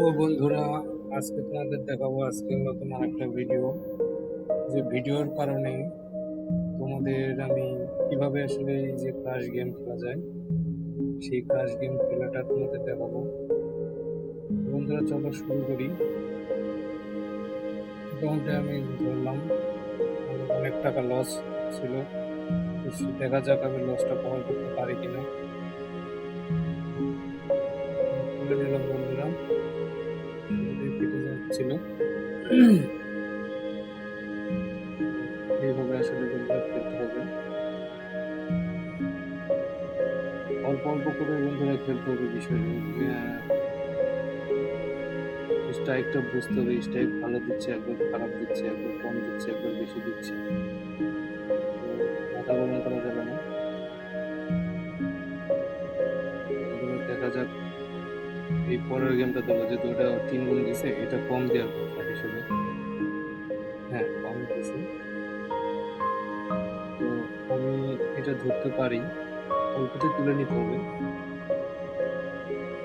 বন্ধুরা, আজকে তোমাদের দেখাবো আজকে নতুন আরেকটা ভিডিও। যে ভিডিওর কারণে তোমাদের আমি কিভাবে আসলে এই যে ক্রাশ গেম খেলা যায় সেই ক্রাশ গেম খেলাটা তোমাদের দেখাবো। বন্ধুরা, চলো শুরু করি। অ্যাকাউন্টে আমি ধরলাম আমার অনেক টাকা লস ছিল। তো দেখা যাক আমি লসটা কভার করতে পারি কিনা। তুলে নিলাম বন্ধুরা, শুরুতেই কেটে যাচ্ছিল। এইভাবে আসলে বন্ধুরা খেলতে হবে, অল্প অল্প করে বন্ধুরা খেলতে হবে। বিষয়টা স্ট্রাইকটা বুঝতে হবে, স্ট্রাইক ভালো দিচ্ছে, একবার খারাপ দিচ্ছে, একবার কম দিচ্ছে, একবার বেশি দিচ্ছে। তো মাথা গরম করা যাবে না। এগুলো দেখা যাক। এই পরের গেমটা ধরো, যেহেতু ওটা 3 গুণ দিছে, এটা কম দেওয়ার কথা হিসেবে। হ্যাঁ, কম দিছে। তো আমি এটা ধরতে পারি, অল্পতে তুলে নিতে হবে।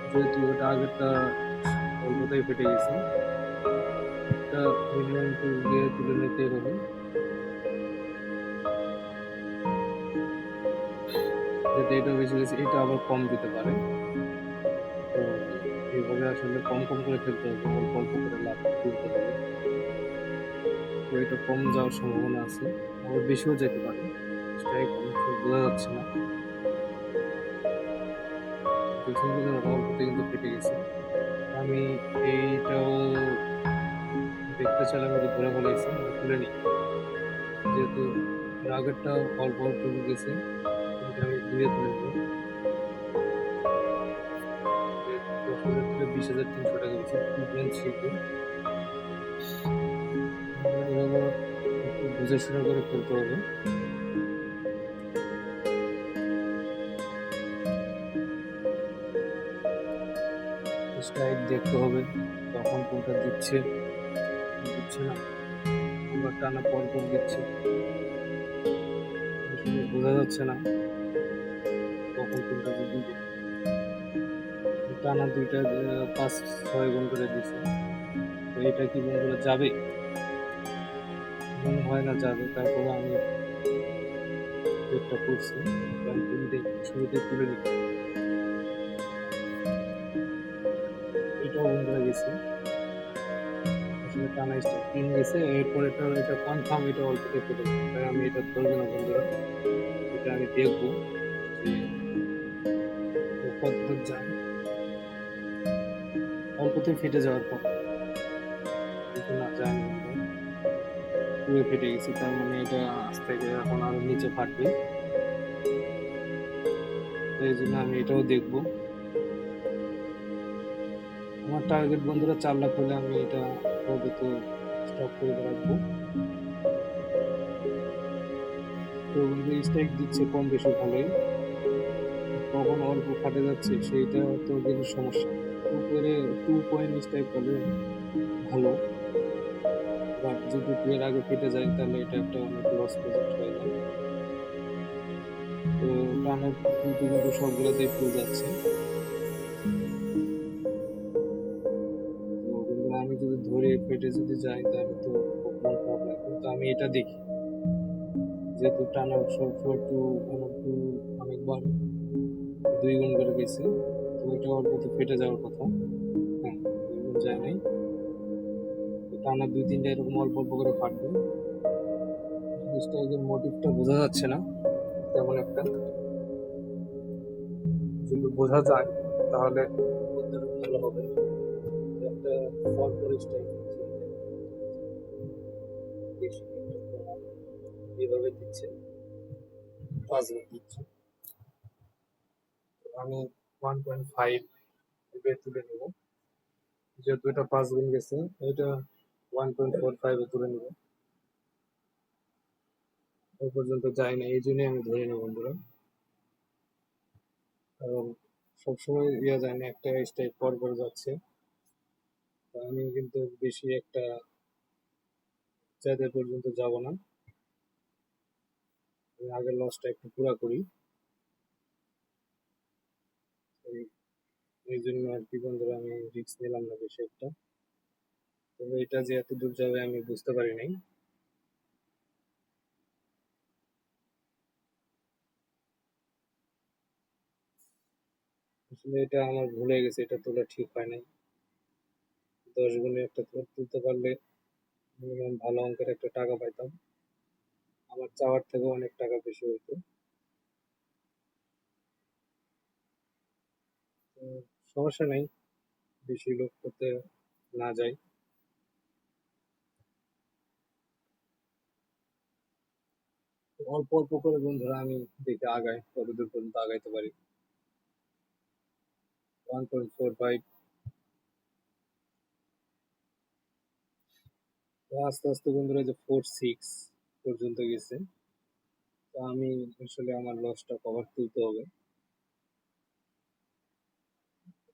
যেহেতু ওটা আগেরটা অল্পতেই ফেটে গেছে, এটা মিনিমাম দিয়ে তুলে নিতেই হবে। যাতে এটা বেশি গেছে, এটা আবার কম দিতে পারে। তো এইভাবে আসলে কম কম করে খেলতে হবে, অল্প অল্প করে লাভ তুলতে হবে। তো এটা কম যাওয়ার সম্ভাবনা আছে, আবার বেশিও যেতে পারে। স্ট্রাইক অনেক সময় বোঝা যাচ্ছে না। দেখছেন বোঝা যাবে, অল্পতে কিন্তু ফেটে গেছে। আমি এইটাও দেখতে চাইলে আমি ধরে ফেলাইছি, আমি তুলে নিই। যেহেতু এর আগেরটা অল্প অল্প গেছে, এটা আমি ধীরে তুলে নেবো। 10,000 থেকে 20,300 টাকা গেছে, 2.3 এভাবে একটু বুঝে শুনে করে খেলতে হবে। স্ট্রাইক দেখতে হবে তখন কোনটা দিচ্ছে দিচ্ছে না, আবার টানা পর পর দিচ্ছে, আসলে বোঝা যাচ্ছে না কখন কোনটা যে দিবে। টানা দুইটা 5-6 গুণ করে দিছে। তো এটা কি বন্ধুরা যাবে? মনে হয় না যাবে, তারপরে আমি চেষ্টা করছি। আমি শুরুতে তুলে নিই। এটাও বন্ধুরা গেছে, আসলে টানা স্ট্রাইক 3 গেছে। এরপর এটা কনফার্ম, এটা অল্পতে ফেটে যাবে, তাই আমি এটা ধরবো না বন্ধুরা। এটা আমি দেখবো যে ও কতদূর যায়। অল্পতেই ফেটে যাওয়ার পর কিন্তু না, যায়নি বন্ধুরা, পুরো ফেটে গেছে। তার মানে এটা আস্তে করে এখন আরো নিচে ফাটবে। তো এই জন্য আমি এটাও দেখবো। আমার টার্গেট বন্ধুরা 4 লাখ হলে আমি এটা আপাতত স্টপ করে রাখবো। তো বন্ধু, স্ট্রাইক দিচ্ছে কম বেশি ভালোই, কখন অল্প ফাটে যাচ্ছে সেইটা তো কিন্তু সমস্যা। 2 পয়েন্ট স্ট্রাইক পাবে ভালো, বাট যদি 2 এর আগে ফেটে যায় তাহলে এটা একটা অনেক লস প্রজেক্ট হয়ে যায়। তো টানার কিন্তু সবগুলোতেই ফুল যাচ্ছে। তো বন্ধুরা, আমি যদি ধরে ফেটে যদি যাই তাহলে তো খুব মন খারাপ লাগে। কিন্তু আমি এটা দেখি, যেহেতু টানা সবসময় অনেকবার 2 গুণ করে গেছে, তো এটা অল্পতে ফেটে যাওয়ার কথা। হ্যাঁ, 2 গুণ যায় নাই। তো টানা 2-3টা এরকম অল্প অল্প করে ফাটবে। স্ট্রাইকের মোটিভটা বোঝা যাচ্ছে না তেমন একটা। যদি বোঝা যায় তাহলে বুঝতে ভালো হবে। যে একটা ফল করে স্ট্রাইক দিচ্ছে, বেশি একটা কম, এইভাবে দিচ্ছে, 5 গুণ দিচ্ছে। তো আমি 1.5 তুলে নেব। যেহেতু এটা 5 গুণ গেছে, এটা 1.45 তুলে নেব। ওই পর্যন্ত যায় না, এই জন্যই আমি ধরে নেব বন্ধুরা। কারণ সবসময় যায় না, একটা স্ট্রাইক পর পর যাচ্ছে। তো আমি কিন্তু বেশি একটা চাইতে পর্যন্ত যাব না, আমি আগের লসটা একটু পুরা করি। এই জন্য আর কি বন্ধুরা আমি রিস্ক নিলাম না বেশি একটা। তবে এটা যে এত দূর যাবে আমি বুঝতে পারি নাই। আসলে এটা আমার ভুল হয়ে গেছে, এটা তোলা ঠিক হয় নাই। 10 গুণে একটা তুলতে পারলে মিনিমাম ভালো অঙ্কের একটা টাকা পাইতাম। আমার চাওয়ার থেকে অনেক টাকা বেশি হইতো। তো সমস্যা নাই, বেশি লোক করতে না যাই। তো অল্প অল্প করে বন্ধুরা আমি দেখে আগাই, কতদূর পর্যন্ত আগাইতে পারি। 1.45। তো আস্তে আস্তে বন্ধুরা যে 4.6 পর্যন্ত গেছে। তো আমি আসলে আমার লসটা কভার তুলতে হবে।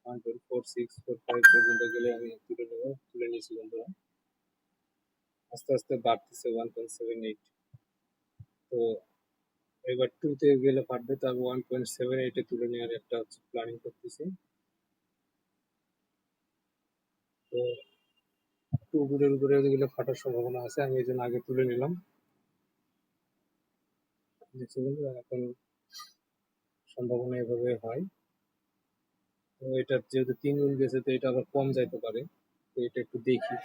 1.4645 পর্যন্ত গেলে আমি তুলে নেবো, তুলে নিয়েছি বন্ধুরা। আস্তে আস্তে বাড়তেছে 1.78। তো এবার 2 তে গেলে পারবে, তো আমি 1.78-এ তুলে নেওয়ার একটা হচ্ছে প্ল্যানিং করতেছি। তো 2 উপরের উপরে গেলে ফাটার সম্ভাবনা আছে, আমি এই জন্য আগে তুলে নিলাম। দেখছি বন্ধুরা, এখন সম্ভাবনা এভাবে হয়। তো এটা যেহেতু 3 গুণ গেছে, তো এটা আবার কম যাইতে পারে। তো এটা একটু দেখি।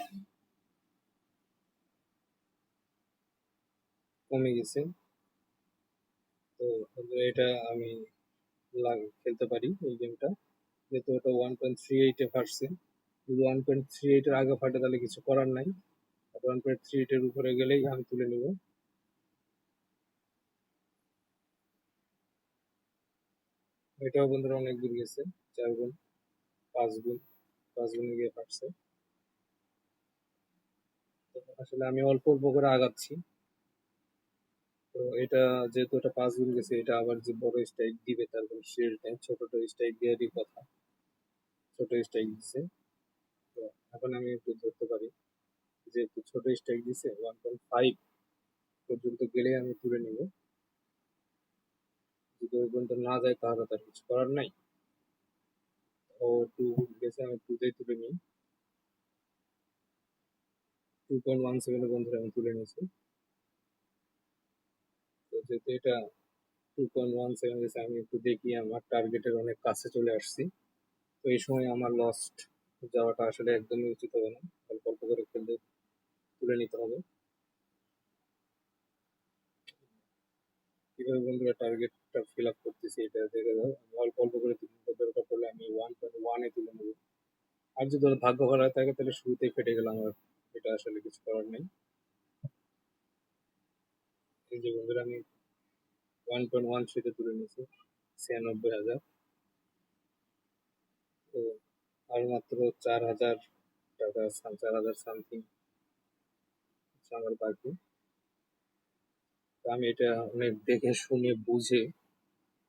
কমে গেছে। তো বন্ধুরা এটা আমি খেলতে পারি এই গেমটা, যেহেতু ওটা 1.38-এ ফাটছে। যদি 1.38-এর আগে ফাটে তাহলে কিছু করার নাই, আর 1.38-এর উপরে গেলেই আমি তুলে নেব। এটাও বন্ধুরা অনেক দূর গেছে, 4 গুণ, 5 গুণ, 5 গুণে গিয়ে ফাটছে। তো আসলে আমি অল্প অল্প করে আগাচ্ছি। তো এটা যেহেতু এটা 5 গুণ গেছে, এটা আবার যে বড় স্ট্রাইক দিবে তার কোনো শিওর নেই, ছোটটা স্ট্রাইক দেওয়ারই কথা। ছোট স্ট্রাইক দিছে। তো এখন আমি একটু ধরতে পারি, যেহেতু ছোট স্ট্রাইক দিছে 1.5 পর্যন্ত গেলে আমি তুলে নিব। যদি ওই পর্যন্ত না যায় তাহলে তার কিছু করার নাই। ও 2 গেছে, আমি 2-তেই তুলে নিই। 2.17 বন্ধুরা আমি তুলে নিয়েছি। তো যেহেতু এটা 2.17 গেছে, আমি একটু দেখি, আমার টার্গেটের অনেক কাছে চলে আসছি। তো এই সময় আমার লস্ট যাওয়াটা আসলে একদমই উচিত হবে না, অল্প অল্প করে খেলতে তুলে নিতে হবে। কিভাবে বন্ধুরা টার্গেটটা ফিল আপ করতেছি এটা দেখে দাও। আমি অল্প অল্প করে তুলে নিতে, দরকার পড়লে আমি 1.1-এ তুলে নেবো। আর যদি ওর ভাগ্য ভালো থাকে তাহলে শুরুতেই ফেটে গেলাম, আর এটা আসলে কিছু করার নেই। এই যে বন্ধুরা আমি 1.13-তে তুলে নিয়েছি 96,000। তো আর মাত্র 4,000 টাকা, 4,000 সামথিং আমার বাকি। তো আমি এটা অনেক দেখে শুনে বুঝে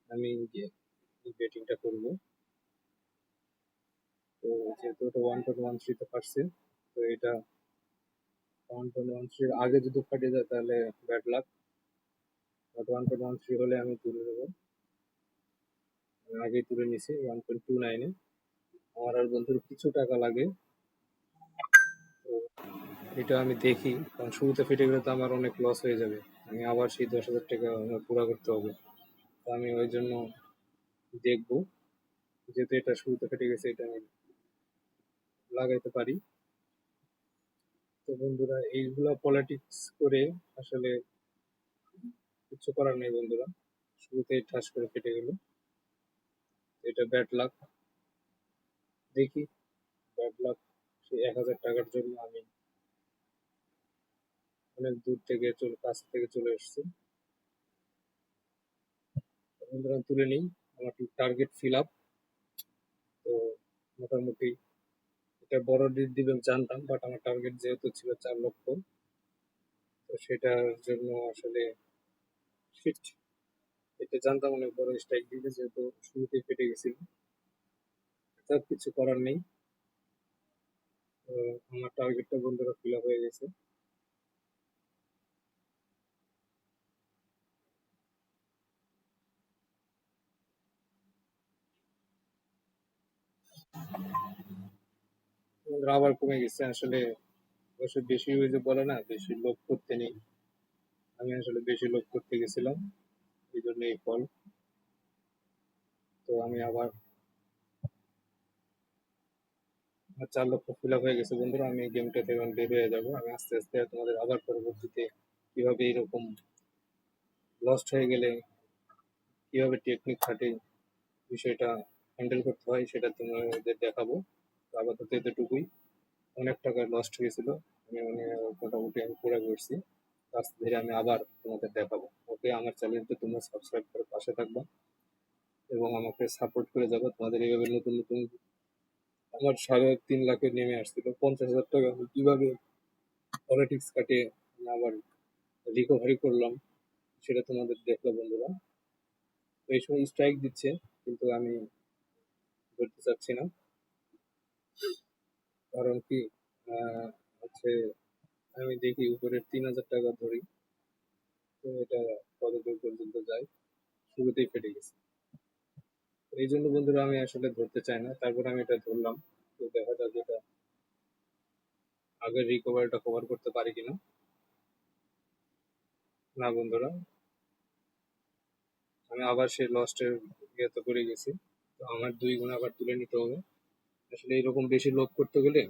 আমি বেটিংটা করবো। তো যেহেতু ওটা 1.13-তে পারছে, তো এটা 1.13-এর আগে যদি ফাটে যায় তাহলে ব্যাড লাক। বাট 1.13 হলে আমি তুলে নেবো। আমি আগেই তুলে নিছি 1.29-এ। আমার আর বন্ধুর কিছু টাকা লাগে। তো এটা আমি দেখি, কারণ শুরুতে ফেটে গেলে তো আমার অনেক লস হয়ে যাবে। আমি আবার সেই 10,000 টাকা আমার পুরা করতে হবে। তো আমি ওই জন্য দেখবো, যেহেতু এটা শুরুতে ফেটে গেছে, এটা আমি লাগাইতে পারি। তো বন্ধুরা এইগুলা পলিটিক্স করে আসলে কিছু করার নেই বন্ধুরা, শুরুতেই ঠাস করে ফেটে গেল। এটা ব্যাড লাক। দেখি, ব্যাড লাক। সেই 1,000 টাকার জন্য আমি অনেক দূর থেকে কাছ থেকে চলে এসেছি। বন্ধুরা তুলে নিই, আমার টার্গেট ফিল আপ। তো মোটামুটি এটা বড় ডিল দিবেন জানতাম, বাট আমার টার্গেট যেহেতু ছিল 4 লক্ষ, তো সেটার জন্য আসলে শিট, এটা জানতাম অনেক বড় স্ট্রাইক দিবে, যেহেতু শুরুতেই ফেটে গেছিল। তার কিছু করার নেই। তো আমার টার্গেটটা বন্ধুরা ফিল আপ হয়ে গেছে। আবার কমে গেছে আসলে। অবশ্য বেশি ওই যে বলে না, বেশি লোভ করতে নেই। আমি আসলে বেশি লোভ করতে গেছিলাম, এই জন্য এই ফল। তো আমি আবার, আমার 4 লক্ষ ফিল আপ হয়ে গেছে বন্ধুরা। আমি গেমটা থেকে এখন বের হয়ে যাবো। আমি আস্তে আস্তে তোমাদের আবার পরবর্তীতে কিভাবে এরকম লস্ট হয়ে গেলে কিভাবে টেকনিক খাটে বিষয়টা হ্যান্ডেল করতে হয় সেটা তোমাদের দেখাবো। তো আপাতত এতটুকুই। অনেক টাকা লস্ট হয়েছিল, আমি মানে মোটামুটি আমি পুরো করছি। আস্তে ধীরে আমি আবার তোমাদের দেখাবো। ওকে, আমার চ্যানেলটা তোমরা সাবস্ক্রাইব করে পাশে থাকবা এবং আমাকে সাপোর্ট করে যাবে। তোমাদের এইভাবে নতুন নতুন, আমার 3.5 লাখে নেমে আসছিল 50,000 টাকা, আমি কিভাবে পলিটিক্স কাটিয়ে আমি আবার রিকভারি করলাম সেটা তোমাদের দেখলো বন্ধুরা। তো এই সময় স্ট্রাইক দিচ্ছে, কিন্তু আমি ধরতে চাচ্ছি না। কারণ কি, আহ, হচ্ছে আমি দেখি উপরের 3,000 টাকা ধরি, তো এটা কতদূর পর্যন্ত যায়। শুরুতেই ফেটে গেছে। তো এই জন্য বন্ধুরা আমি আসলে ধরতে চাই না, তারপর আমি এটা ধরলাম। তো দেখা যাক এটা আগের রিকভারিটা কভার করতে পারি কিনা। না বন্ধুরা, আমি আবার সেই লস্টের ইয়েতে পড়ে গেছি। তো আমার 2 গুণ আবার তুলে নিতে হবে। আসলে এরকম বেশি লোভ করতে গেলে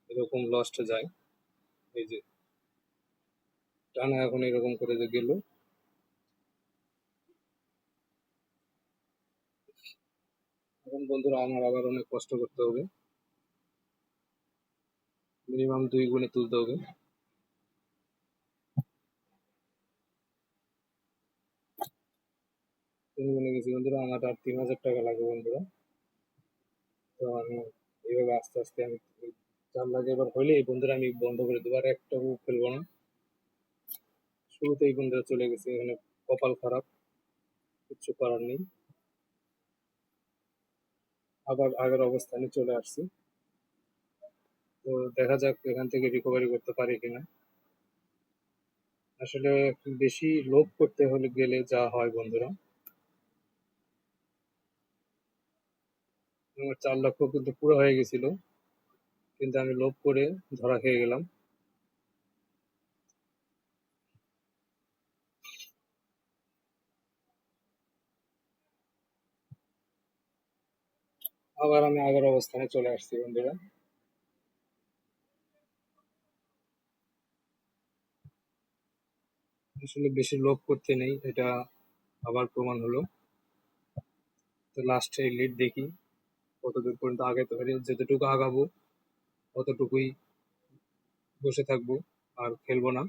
এরকম লস্ট যায়। এই যে টানা এখন এরকম করে যে গেল, এখন বন্ধুরা আমার আবার অনেক কষ্ট করতে হবে। মিনিমাম 2 গুণে তুলতে হবে। 3 গুণে গেছি বন্ধুরা, আমার আর 3,000 টাকা লাগবে বন্ধুরা। তো আমি এইভাবে আস্তে আস্তে আমি 4 লাখ এবার হইলে এই বন্ধুরা আমি বন্ধ করে দেবো, আর একটা খেলবো না। শুরুতেই বন্ধুরা চলে গেছে, এখানে কপাল খারাপ, কিচ্ছু করার নেই। আবার আগের অবস্থানে চলে আসছি। তো দেখা যাক এখান থেকে রিকভারি করতে পারি কিনা। আসলে বেশি লোভ করতে হলে গেলে যা হয় বন্ধুরা, আমার 4 লক্ষ কিন্তু পুরো হয়ে গেছিল, কিন্তু আমি লোভ করে ধরা খেয়ে গেলাম। আবার আমি আগের অবস্থানে চলে আসছি বন্ধুরা। আসলে বেশি লোভ করতে নেই, এটা আবার প্রমাণ হলো। তো লাস্টে লিড দেখি কতদূর পর্যন্ত আগাতে পারি। যতটুকু আগাবো অতটুকুই বসে থাকবো, আর খেলবো না।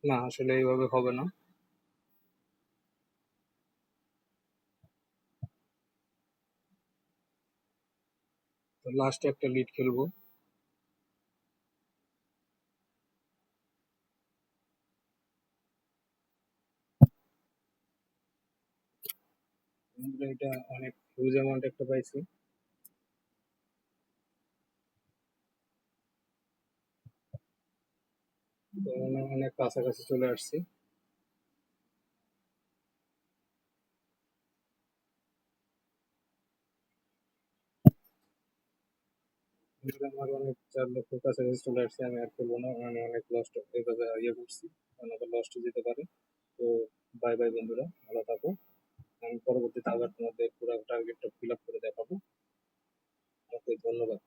না, আসলে এইভাবে হবে না। তো লাস্টে একটা লিড খেলবো। বন্ধুরা, এটা অনেক হিউজ অ্যামাউন্ট একটা পাইছি। তো অনেক কাছাকাছি চলে আসছি। বন্ধুরা, আমার অনেক 4 লক্ষ কাছাকাছি চলে আসছে, আমি আর খেলবো না। আমি অনেক লস্ট এইভাবে ইয়ে করছি, অনেক লস্ট যেতে পারে। তো বাই বাই বন্ধুরা, ভালো থাকো। আমি পরবর্তীতে আবার তোমাদের পুরো টার্গেটটা ফিল আপ করে দেখাবো। ওকে, ধন্যবাদ।